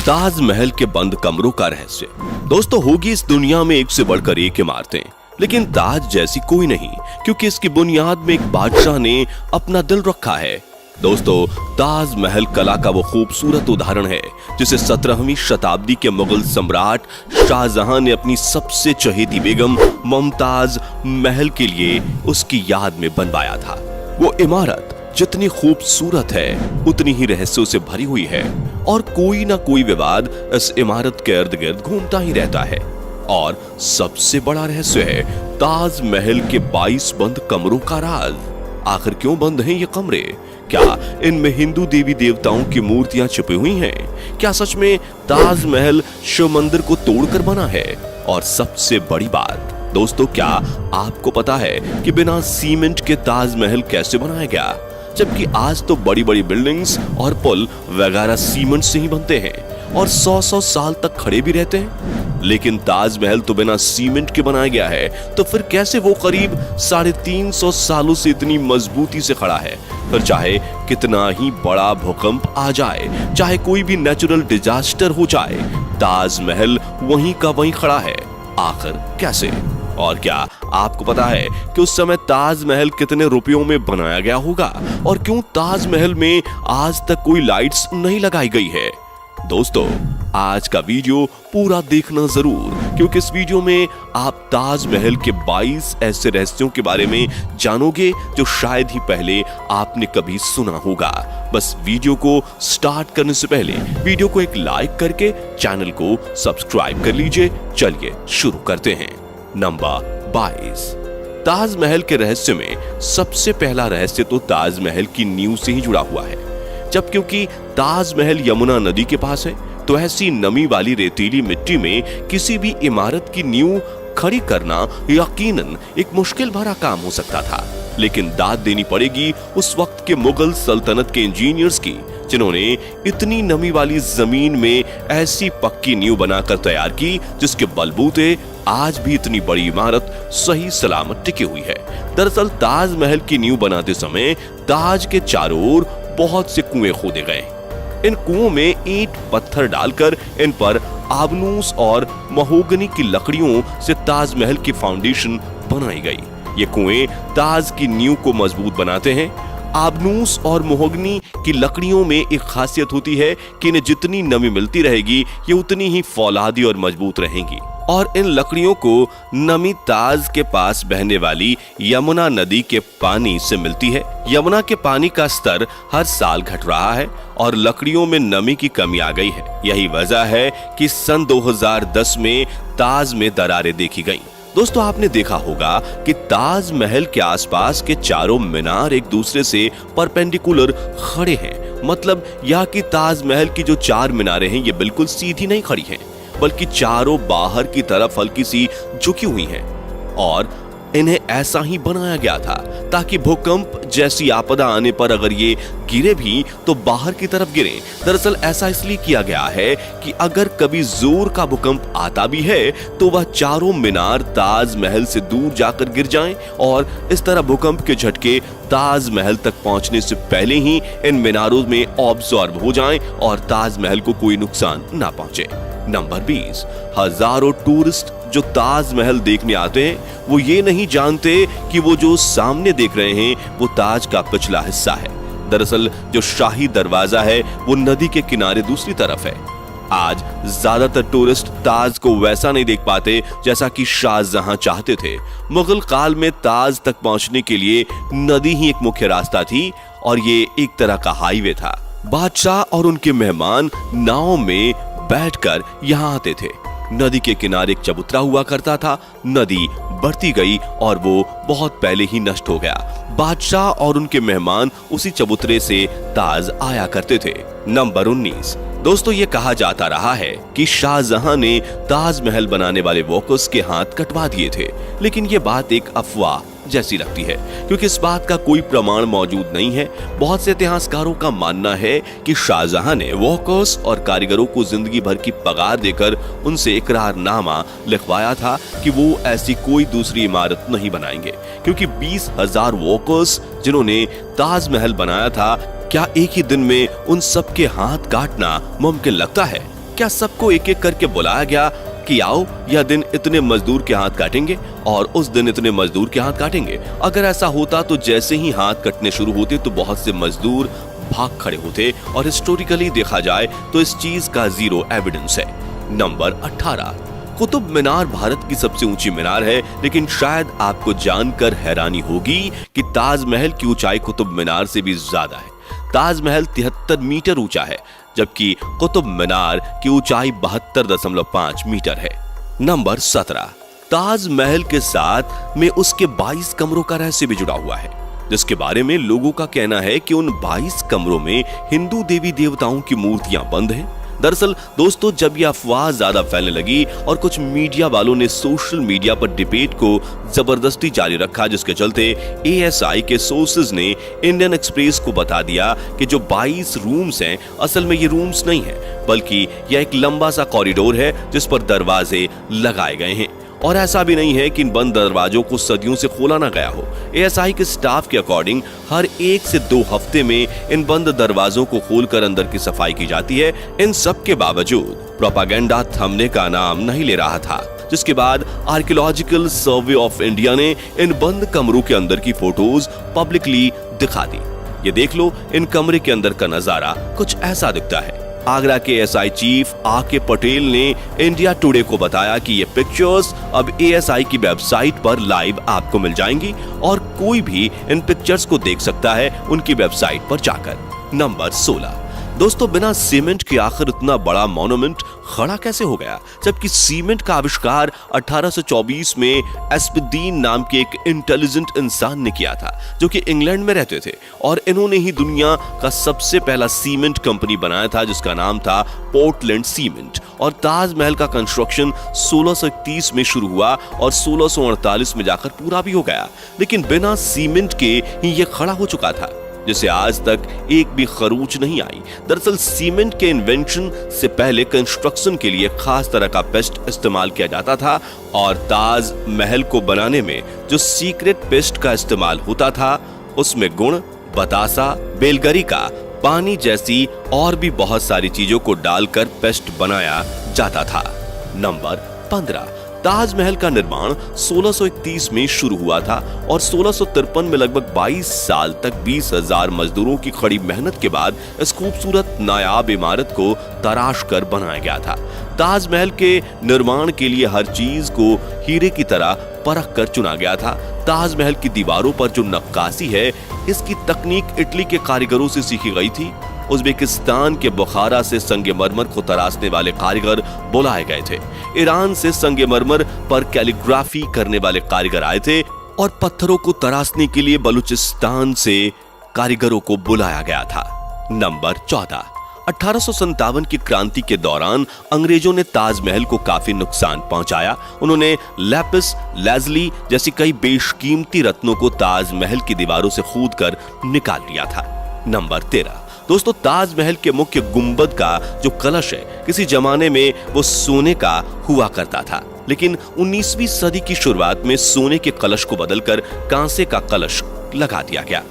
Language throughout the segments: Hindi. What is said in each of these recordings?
ताजमहल के बंद कमरों का रहस्य। दोस्तों, होगी इस दुनिया में एक से बढ़कर एक इमारतें, लेकिन ताज जैसी कोई नहीं, क्योंकि इसकी बुनियाद में एक बादशाह ने अपना दिल रखा है। दोस्तों, ताजमहल कला का वो खूबसूरत उदाहरण है जिसे 17वीं शताब्दी के मुगल सम्राट शाहजहां ने अपनी सबसे चहेती बेगम मुमताज महल के लिए उसकी याद में बनवाया था। वो इमारत जितनी खूबसूरत है उतनी ही रहस्यों से भरी हुई है और कोई ना कोई विवाद इस इमारत के इर्द गिर्द घूमता ही रहता है। और सबसे बड़ा रहस्य है ताजमहल के 22 बंद कमरों का राज। आखिर क्यों बंद हैं ये कमरे? क्या इनमें हिंदू देवी देवताओं की मूर्तियां छुपी हुई हैं? क्या सच में ताजमहल शिव मंदिर को तोड़कर बना है? और सबसे बड़ी बात दोस्तों, क्या आपको पता है कि बिना सीमेंट के ताजमहल कैसे बनाया गया? जबकि आज तो बड़ी बड़ी बिल्डिंग्स और पुल वगैरह सीमेंट से ही बनते हैं और 100-100 साल तक खड़े भी रहते हैं, लेकिन ताजमहल तो बिना सीमेंट के बनाया गया है। तो फिर कैसे वो करीब 350 सालों से इतनी मजबूती से खड़ा है? फिर चाहे कितना ही बड़ा भूकंप आ जाए, चाहे कोई भी नेचुरल डिजास्टर हो जाए, ताजमहल वहीं का वहीं खड़ा है। आखिर कैसे? और क्या आपको पता है कि उस समय ताजमहल कितने रुपयों में बनाया गया होगा? और क्यों ताजमहल में आज तक कोई लाइट्स नहीं लगाई गई है? दोस्तों, आज का वीडियो पूरा देखना जरूर, क्योंकि इस वीडियो में आप ताजमहल के 22 ऐसे रहस्यों के बारे में जानोगे जो शायद ही पहले आपने कभी सुना होगा। बस वीडियो को स्टार्ट करने से पहले वीडियो को एक लाइक करके चैनल को सब्सक्राइब कर लीजिए। चलिए शुरू करते हैं। नंबर 22। ताजमहल के रहस्य में सबसे पहला रहस्य तो ताजमहल की नींव से ही जुड़ा हुआ है। जब क्योंकि ताजमहल यमुना नदी के पास है, तो ऐसी नमी वाली रेतीली मिट्टी में किसी भी इमारत की नींव खड़ी करना यकीनन एक मुश्किल भरा काम हो सकता था। लेकिन दाद देनी पड़ेगी उस वक्त के मुगल सल्तनत के इंजीनियर्स की, जिन्होंने इतनी नमी वाली जमीन में ऐसी पक्की नींव बनाकर तैयार की जिसके बलबूते आज भी इतनी बड़ी इमारत सही सलामत टिकी हुई है। दरअसल ताजमहल की नींव बनाते समय ताज के चारों ओर बहुत से कुएं खोदे गए। इन कुओं में ईंट पत्थर डालकर इन पर आबनूस और महोगनी की लकड़ियों से ताजमहल की फाउंडेशन बनाई गई। ये कुएं ताज की नींव को मजबूत बनाते हैं। आबनूस और महोगनी की लकड़ियों में एक खासियत होती है कि इन्हें जितनी नमी मिलती रहेगी ये उतनी ही फौलादी और मजबूत रहेंगी। और इन लकड़ियों को नमी ताज के पास बहने वाली यमुना नदी के पानी से मिलती है। यमुना के पानी का स्तर हर साल घट रहा है और लकड़ियों में नमी की कमी आ गई है। यही वजह है कि सन 2010 में ताज में दरारें देखी गईं। दोस्तों, आपने देखा होगा कि ताजमहल के आसपास के चारों मीनार एक दूसरे से परपेंडिकुलर खड़े हैं। मतलब यह कि ताजमहल की जो 4 मीनारें हैं ये बिल्कुल सीधी नहीं खड़ी हैं, बल्कि चारों बाहर की तरफ हल्की सी झुकी हुई हैं। और इन्हें ऐसा ही बनाया गया था ताकि भूकंप जैसी आपदा आने पर अगर ये गिरे भी तो बाहर की तरफ गिरे। दरअसल ऐसा इसलिए किया गया है कि अगर कभी जोर का भूकंप आता भी है तो वह चारों मीनार ताजमहल से दूर जाकर गिर जाएं और इस तरह भूकंप के झटके ताजमहल तक पहुंचने से पहले ही इन मीनारों में ऑब्जॉर्ब हो जाएं और ताजमहल को कोई नुकसान ना पहुंचे। नंबर 20। हजारों टूरिस्ट जो ताजमहल देखने आते हैं वो ये नहीं जानते कि वो जो सामने देख रहे हैं वो ताज का पिछला हिस्सा है। दरअसल जो शाही दरवाजा है वो नदी के किनारे दूसरी तरफ है। आज ज्यादातर टूरिस्ट ताज को वैसा नहीं देख पाते जैसा कि शाहजहां चाहते थे। मुगल काल में ताज तक पहुंचने के लिए नदी ही एक मुख्य रास्ता थी और ये एक तरह का हाईवे था। बादशाह और उनके मेहमान नाव में बैठकर यहाँ आते थे। नदी के किनारे एक चबूतरा हुआ करता था। नदी बढ़ती गई और वो बहुत पहले ही नष्ट हो गया। बादशाह और उनके मेहमान उसी चबूतरे से ताज आया करते थे। नंबर 19। दोस्तों, ये कहा जाता रहा है कि शाहजहां ने ताजमहल बनाने वाले वर्कर्स के हाथ कटवा दिए थे, लेकिन ये बात एक अफवाह जैसी लगती है क्योंकि इस बात का कोई प्रमाण मौजूद नहीं है। बहुत से इतिहासकारों का मानना है कि शाहजहां ने वर्कर्स और कारीगरों को जिंदगी भर की पगार देकर उनसे इकरारनामा लिखवाया था कि वो ऐसी कोई दूसरी इमारत नहीं बनाएंगे, क्योंकि 20,000 वर्कर्स जिन्होंने ताजमहल बनाया था, क्या एक ही दिन में उन सब के हाथ काटना मुमकिन लगता है? क्या सबको एक एक करके बुलाया गया कि आओ यह दिन इतने मजदूर के हाथ काटेंगे और उस दिन इतने मजदूर के हाथ काटेंगे? अगर ऐसा होता तो जैसे ही हाथ कटने शुरू होते तो बहुत से मजदूर भाग खड़े होते और हिस्टोरिकली देखा जाए तो इस चीज का जीरो एविडेंस है। नंबर 18, कुतुब मीनार भारत की सबसे ऊंची मीनार है, लेकिन शायद आपको जानकर हैरानी होगी कि ताजमहल की ऊंचाई कुतुब मीनार से भी ज्यादा है। ताजमहल 73 मीटर ऊंचा है, जबकि कुतुब मीनार की ऊंचाई 72.5 मीटर है। नंबर 17, ताजमहल के साथ में उसके 22 कमरों का रहस्य भी जुड़ा हुआ है, जिसके बारे में लोगों का कहना है कि उन 22 कमरों में हिंदू देवी देवताओं की मूर्तियां बंद हैं। दरअसल दोस्तों, जब यह अफवाह ज्यादा फैलने लगी और कुछ मीडिया वालों ने सोशल मीडिया पर डिबेट को जबरदस्ती जारी रखा, जिसके चलते ASI के सोर्सेज ने इंडियन एक्सप्रेस को बता दिया कि जो 22 रूम्स हैं, असल में ये रूम्स नहीं है, बल्कि यह एक लंबा सा कॉरिडोर है जिस पर दरवाजे लगाए गए हैं। और ऐसा भी नहीं है कि इन बंद दरवाजों को सदियों से खोला ना गया हो। ASI के स्टाफ के अकॉर्डिंग हर 1 से 2 हफ्ते में इन बंद दरवाजों को खोलकर अंदर की सफाई की जाती है। इन सब के बावजूद प्रोपागेंडा थमने का नाम नहीं ले रहा था, जिसके बाद आर्कियोलॉजिकल सर्वे ऑफ इंडिया ने इन बंद कमरों के अंदर की फोटोज पब्लिकली दिखा दी। ये देख लो, इन कमरे के अंदर का नजारा कुछ ऐसा दिखता है। आगरा के ASI चीफ AK पटेल ने इंडिया टुडे को बताया कि ये पिक्चर्स अब ASI की वेबसाइट पर लाइव आपको मिल जाएंगी और कोई भी इन पिक्चर्स को देख सकता है उनकी वेबसाइट पर जाकर। नंबर 16, दोस्तों, बिना सीमेंट के आखिर इतना बड़ा मॉन्यूमेंट खड़ा कैसे हो गया, जबकि सीमेंट का आविष्कार 1824 में एस्पिदीन नाम के एक इंटेलिजेंट इंसान ने किया था, जो कि इंग्लैंड में रहते थे, और इन्होंने ही दुनिया का सबसे पहला सीमेंट कंपनी बनाया था, जिसका नाम था पोर्टलैंड सीमेंट। और ताजमहल का कंस्ट्रक्शन 1631 में शुरू हुआ और 1648 में जाकर पूरा भी हो गया, लेकिन बिना सीमेंट के ही यह खड़ा हो चुका था, जिसे आज तक एक भी खरोंच नहीं आई। दरअसल सीमेंट के इन्वेंशन से पहले कंस्ट्रक्शन के लिए खास तरह का पेस्ट इस्तेमाल किया जाता था, और ताजमहल को बनाने में जो सीक्रेट पेस्ट का इस्तेमाल होता था उसमें गुण, बतासा, बेलगरिका, पानी जैसी और भी बहुत सारी चीजों को डालकर पेस्ट बनाया जाता था। नंबर 15, ताजमहल का निर्माण 1631 में शुरू हुआ था और 1653 में लगभग 22 साल तक 20,000 मजदूरों की कड़ी मेहनत के बाद इस खूबसूरत नायाब इमारत को तराश कर बनाया गया था। ताजमहल के निर्माण के लिए हर चीज को हीरे की तरह परख कर चुना गया था। ताजमहल की दीवारों पर जो नक्काशी है, इसकी तकनीक इटली के कारीगरों से सीखी गई थी। उज्बेकिस्तान के बुखारा से संगमरमर को तराशने वाले कारीगर बुलाए गए थे। ईरान से संगमरमर पर कैलीग्राफी करने वाले कारीगर आए थे और पत्थरों को तराशने के लिए बलूचिस्तान से कारीगरों को बुलाया गया था। नंबर 14, 1857 की क्रांति के दौरान अंग्रेजों ने ताजमहल को काफी नुकसान पहुंचाया। उन्होंने लैपिस लाजुली जैसी कई बेशकीमती रत्नों को ताजमहल की दीवारों से खोदकर निकाल लिया था। नंबर 13, दोस्तों, ताजमहल के मुख्य गुंबद का जो कलश है, किसी जमाने में वो सोने का हुआ करता था, लेकिन 19वीं सदी की शुरुआत में सोने के कलश को बदलकर कांसे का कलश लगा दिया गया।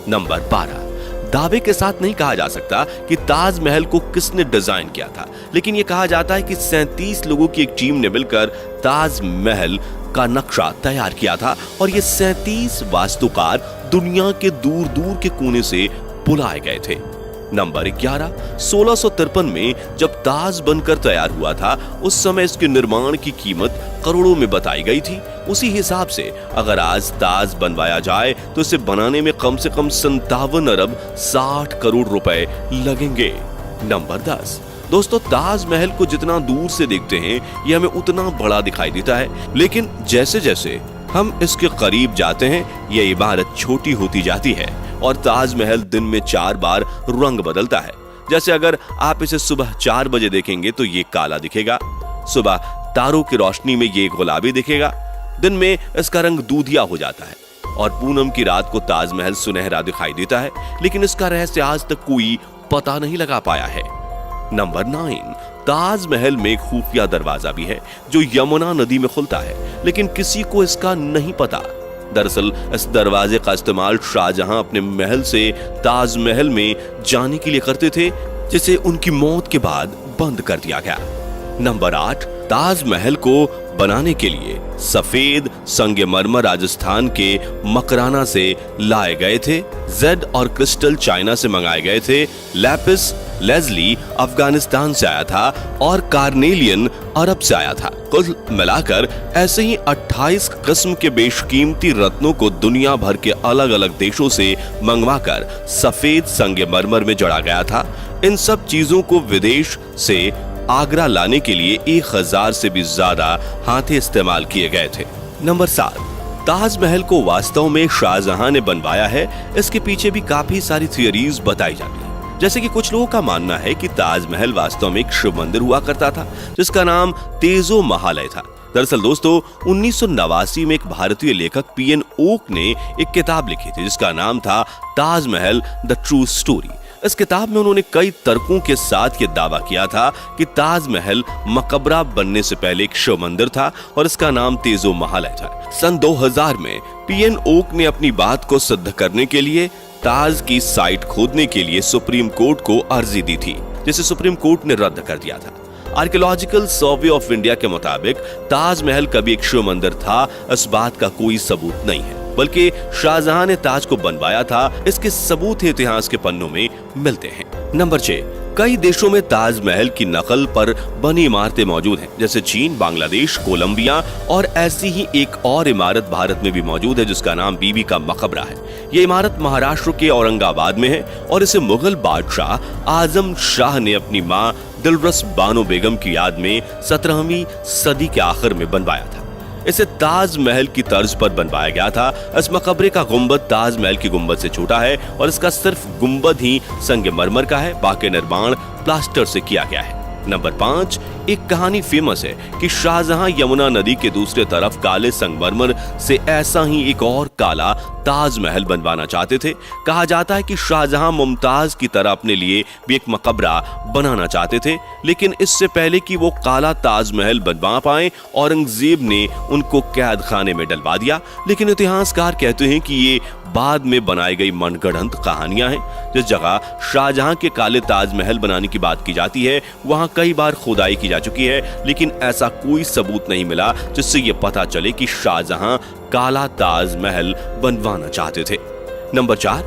नंबर 12, दावे के साथ नहीं कहा जा सकता कि ताजमहल को किसने डिजाइन किया था, लेकिन यह कहा जाता है कि 37 लोगों की एक टीम ने मिलकर ताजमहल का नक्शा तैयार किया था और ये 37 वास्तुकार दुनिया के दूर दूर के कोने से बुलाए गए थे। नंबर 11, 1653 में जब ताज बनकर तैयार हुआ था, उस समय इसके निर्माण की कीमत करोड़ों में बताई गई थी। उसी हिसाब से अगर आज ताज बनवाया जाए तो इसे बनाने में कम से कम 57 अरब 60 करोड़ रुपए लगेंगे। नंबर 10, दोस्तों, ताजमहल को जितना दूर से देखते हैं यह हमें उतना बड़ा दिखाई देता है, लेकिन जैसे जैसे हम इसके करीब जाते हैं यह इमारत छोटी होती जाती है और ताजमहल दिन में 4 बार रंग बदलता है। जैसे अगर आप इसे सुबह 4 बजे देखेंगे तो ये काला दिखेगा, सुबह तारों की रोशनी में ये गुलाबी दिखेगा, दिन में इसका रंग दूधिया हो जाता है और पूनम की रात को ताजमहल सुनहरा दिखाई देता है, लेकिन इसका रहस्य आज तक कोई पता नहीं लगा पाया है। नंबर 9, ताजमहल में एक खुफिया दरवाजा भी है जो यमुना नदी में खुलता है, लेकिन किसी को इसका नहीं पता। दरअसल इस दरवाजे का इस्तेमाल शाहजहां अपने महल से ताजमहल में जाने के लिए करते थे, जिसे उनकी मौत के बाद बंद कर दिया गया। नंबर 8, ताजमहल को बनाने के लिए सफेद संगमरमर राजस्थान के मकराना से लाए गए थे, जेड और क्रिस्टल चाइना से मंगाए गए थे, लैपिस लेजली अफगानिस्तान से आया था और कार्नेलियन अरब से आया था। कुल मिलाकर ऐसे ही 28 किस्म के बेशकीमती रत्नों को दुनिया भर के अलग अलग देशों से मंगवाकर सफेद संगमरमर में जड़ा गया था। इन सब चीजों को विदेश से आगरा लाने के लिए 1000 से भी ज्यादा हाथे इस्तेमाल किए गए थे। नंबर 7, ताजमहल को वास्तव में शाहजहां ने बनवाया है। इसके पीछे भी काफी सारी थियरीज बताई जाती है। जैसे कि कुछ लोगों का मानना है कि ताजमहल वास्तव में एक शिव मंदिर हुआ करता था जिसका नाम तेजो महालय था। दरअसल दोस्तों 1989 में एक भारतीय लेखक पीएन ओक ने एक किताब लिखी थी जिसका नाम था ताजमहल द ट्रू स्टोरी। इस किताब में उन्होंने कई तर्कों के साथ ये दावा किया था कि ताजमहल मकबरा बनने से पहले एक शिव मंदिर था और इसका नाम तेजो महालय था। सन 2000 में पीएन ओक ने अपनी बात को सिद्ध करने के लिए ताज की साइट खोदने के लिए सुप्रीम कोर्ट को अर्जी दी थी, जिसे सुप्रीम कोर्ट ने रद्द कर दिया था। आर्कियोलॉजिकल सर्वे ऑफ इंडिया के मुताबिक ताजमहल कभी एक शिव मंदिर था, इस बात का कोई सबूत नहीं है, बल्कि शाहजहां ने ताज को बनवाया था, इसके सबूत इतिहास के पन्नों में मिलते हैं। नंबर 6, कई देशों में ताजमहल की नकल पर बनी इमारतें मौजूद हैं, जैसे चीन, बांग्लादेश, कोलंबिया और ऐसी ही एक और इमारत भारत में भी मौजूद है जिसका नाम बीबी का मकबरा है। ये इमारत महाराष्ट्र के औरंगाबाद में है और इसे मुगल बादशाह आजम शाह ने अपनी मां दिलरस बानो बेगम की याद में 17वीं सदी के आखिर में बनवाया था। इसे ताजमहल की तर्ज पर बनवाया गया था। इस मकबरे का गुंबद ताजमहल की गुंबद से छोटा है और इसका सिर्फ गुंबद ही संगमरमर का है, बाकी निर्माण प्लास्टर से किया गया है। नंबर 5, एक कहानी फेमस है कि शाहजहां यमुना नदी के दूसरे तरफ काले संगमरमर से ऐसा ही एक और काला ताजमहल बनवाना चाहते थे। कहा जाता है कि शाहजहां मुमताज की तरह अपने लिए भी एक मकबरा बनाना चाहते थे, लेकिन इससे पहले कि वो काला ताजमहल बनवा पाए औरंगजेब ने उनको कैद खाने में डलवा दिया। लेकिन इतिहासकार कहते हैं कि ये बाद में बनाई गई मनगढ़ंत कहानियां हैं। जिस जगह शाहजहां के काले ताजमहल बनाने की बात की जाती है वहां कई बार खुदाई की जा चुकी है, लेकिन ऐसा कोई सबूत नहीं मिला जिससे ये पता चले कि शाहजहां काला ताजमहल बनवाना चाहते थे। नंबर 4,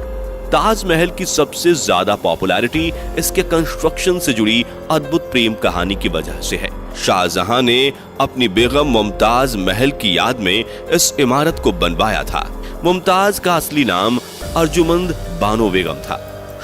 ताजमहल की सबसे ज्यादा पॉपुलैरिटी इसके कंस्ट्रक्शन से जुड़ी अद्भुत प्रेम कहानी की वजह से है। शाहजहां ने अपनी बेगम मुमताज महल की याद में इस इमारत को बनवाया था। मुमताज का असली नाम अर्जुमंद बानो बेगम था।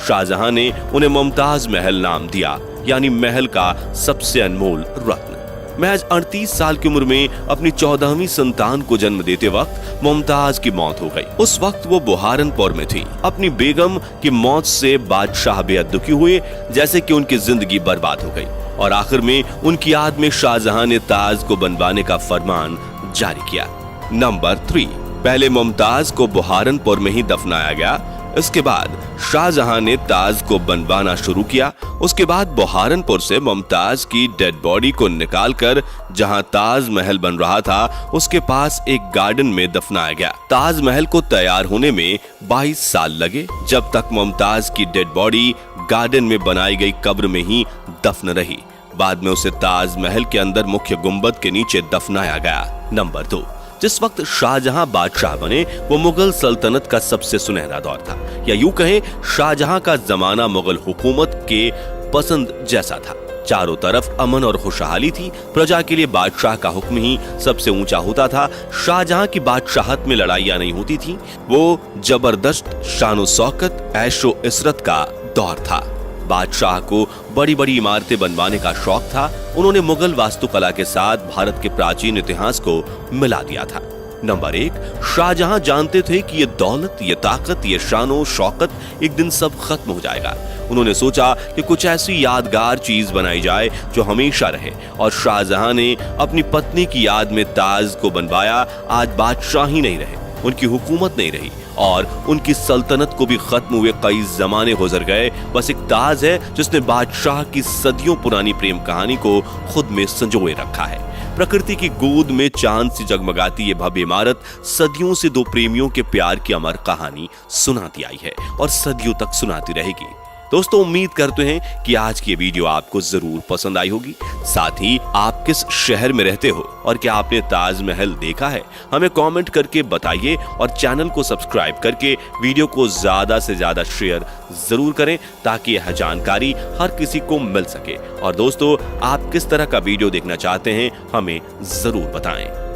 शाहजहां ने उन्हें मुमताज महल नाम दिया, यानी महल का सबसे अनमोल रत्न। महज 38 साल की उम्र में अपनी 14वीं संतान को जन्म देते वक्त मुमताज की मौत हो गई। उस वक्त वो बुहारनपुर में थी। अपनी बेगम की मौत से बादशाह बेहद दुखी हुए, जैसे कि उनकी जिंदगी बर्बाद हो गई और आखिर में उनकी याद में शाहजहां ने ताज को बनवाने का फरमान जारी किया। नंबर 3, पहले मुमताज को बुहारनपुर में ही दफनाया गया। इसके बाद शाहजहां ने ताज को बनवाना शुरू किया। उसके बाद बुहारनपुर से मुमताज की डेड बॉडी को निकालकर जहां ताज महल बन रहा था उसके पास एक गार्डन में दफनाया गया। ताज महल को तैयार होने में 22 साल लगे, जब तक मुमताज की डेड बॉडी गार्डन में बनाई गई कब्र में ही दफन रही। बाद में उसे ताज महल के अंदर मुख्य गुंबद के नीचे दफनाया गया। नंबर 2, जिस वक्त शाहजहां बादशाह बने वो मुगल सल्तनत का सबसे सुनहरा दौर था, या यूं कहें शाहजहां का जमाना मुगल हुकूमत के पसंद जैसा था। चारों तरफ अमन और खुशहाली थी। प्रजा के लिए बादशाह का हुक्म ही सबसे ऊंचा होता था। शाहजहां की बादशाहत में लड़ाइयां नहीं होती थी। वो जबरदस्त शानो शौकत, ऐशो इशरत का दौर था। बादशाह को बड़ी बड़ी इमारतें बनवाने का शौक था। उन्होंने मुगल वास्तुकला के साथ भारत के प्राचीन इतिहास को मिला दिया था। नंबर 1, शाहजहां जानते थे कि ये दौलत, ये ताकत, ये शानो शौकत एक दिन सब खत्म हो जाएगा। उन्होंने सोचा कि कुछ ऐसी यादगार चीज बनाई जाए जो हमेशा रहे, और शाहजहां ने अपनी पत्नी की याद में ताज को बनवाया। आज बादशाह ही नहीं रहे, उनकी हुकूमत नहीं रही और उनकी सल्तनत को भी खत्म हुए कई जमाने गुजर गए। बस एक ताज है जिसने बादशाह की सदियों पुरानी प्रेम कहानी को खुद में संजोए रखा है। प्रकृति की गोद में चांद सी जगमगाती ये भव्य इमारत सदियों से दो प्रेमियों के प्यार की अमर कहानी सुनाती आई है और सदियों तक सुनाती रहेगी। दोस्तों उम्मीद करते हैं कि आज की ये वीडियो आपको जरूर पसंद आई होगी। साथ ही आप किस शहर में रहते हो और क्या आपने ताजमहल देखा है, हमें कमेंट करके बताइए और चैनल को सब्सक्राइब करके वीडियो को ज्यादा से ज्यादा शेयर जरूर करें ताकि यह जानकारी हर किसी को मिल सके। और दोस्तों आप किस तरह का वीडियो देखना चाहते हैं हमें जरूर बताएं।